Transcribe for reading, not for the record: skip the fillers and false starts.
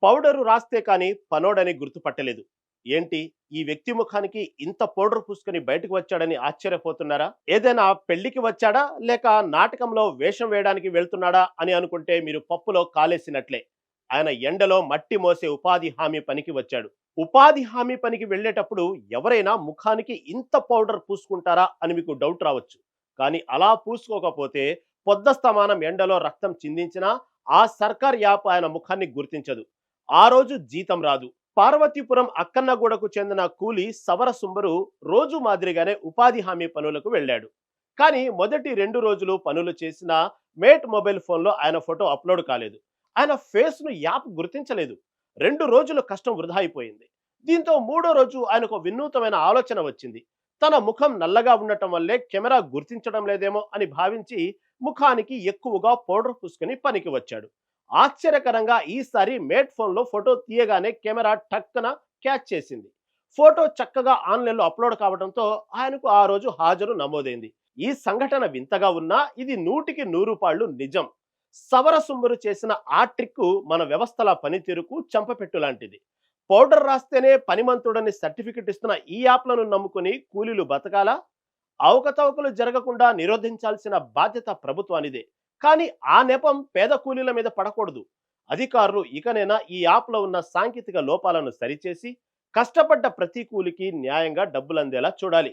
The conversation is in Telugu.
పౌడరు రాస్తే కానీ పనోడని గుర్తుపట్టలేదు. ఏంటి, ఈ వ్యక్తి ముఖానికి ఇంత పౌడర్ పూసుకొని బయటకు వచ్చాడని ఆశ్చర్యపోతున్నారా? ఏదైనా పెళ్లికి వచ్చాడా, లేక నాటకంలో వేషం వేయడానికి వెళ్తున్నాడా అని అనుకుంటే మీరు పప్పులో కాలేసినట్లే. ఆయన ఎండలో మట్టి మోసే ఉపాధి హామీ పనికి వచ్చాడు. ఉపాధి హామీ పనికి వెళ్ళేటప్పుడు ఎవరైనా ముఖానికి ఇంత పౌడర్ పూసుకుంటారా అని మీకు డౌట్ రావచ్చు. కానీ అలా పూసుకోకపోతే పొద్దస్తమానం ఎండలో రక్తం చిందించినా ఆ సర్కార్ యాప్ ఆయన ముఖాన్ని గుర్తించదు. ఆ రోజు జీతం రాదు. పార్వతీపురం అక్కన్నగూడకు చెందిన కూలి సవర సుంబరు రోజు మాదిరిగానే ఉపాధి హామీ పనులకు వెళ్ళాడు. కానీ మొదటి 2 రోజులు పనులు చేసినా మేట్ మొబైల్ ఫోన్లో ఆయన ఫోటో అప్లోడ్ కాలేదు. ఆయన ఫేస్ను యాప్ గుర్తించలేదు. 2 రోజుల కష్టం వృధా అయిపోయింది. దీంతో 3వ రోజు ఆయనకు వినూతమైన ఆలోచన వచ్చింది. తన ముఖం నల్లగా ఉండటం వల్లే కెమెరా గుర్తించడం లేదేమో అని భావించి ముఖానికి ఎక్కువగా పౌడర్ పూసుకొని పనికి వచ్చాడు. ఆశ్చర్యకరంగా ఈసారి మేట్ ఫోన్లో ఫోటో తీయగానే కెమెరా టక్కన క్యాచ్ చేసింది. ఫోటో చక్కగా ఆన్లైన్లో అప్లోడ్ కావడంతో ఆయనకు ఆ రోజు హాజరు నమోదైంది. ఈ సంఘటన వింతగా ఉన్నా ఇది 100కి 100 పాళ్ళు నిజం. సవర సుంబరు చేసిన ఆ ట్రిక్ మన వ్యవస్థల పనితీరుకు చంపపెట్టు లాంటిది. పౌడర్ రాస్తేనే పనిమంతుడని సర్టిఫికెట్ ఇస్తున్న ఈ యాప్లను నమ్ముకుని కూలీలు బతకాలా? అవకతవకలు జరగకుండా నిరోధించాల్సిన బాధ్యత ప్రభుత్వానిదే. కానీ ఆ నెపం పేద కూలీల మీద పడకూడదు. అధికారులు ఇకనైనా ఈ యాప్లో ఉన్న సాంకేతిక లోపాలను సరిచేసి కష్టపడ్డ ప్రతి కూలికి న్యాయంగా డబ్బులందేలా చూడాలి.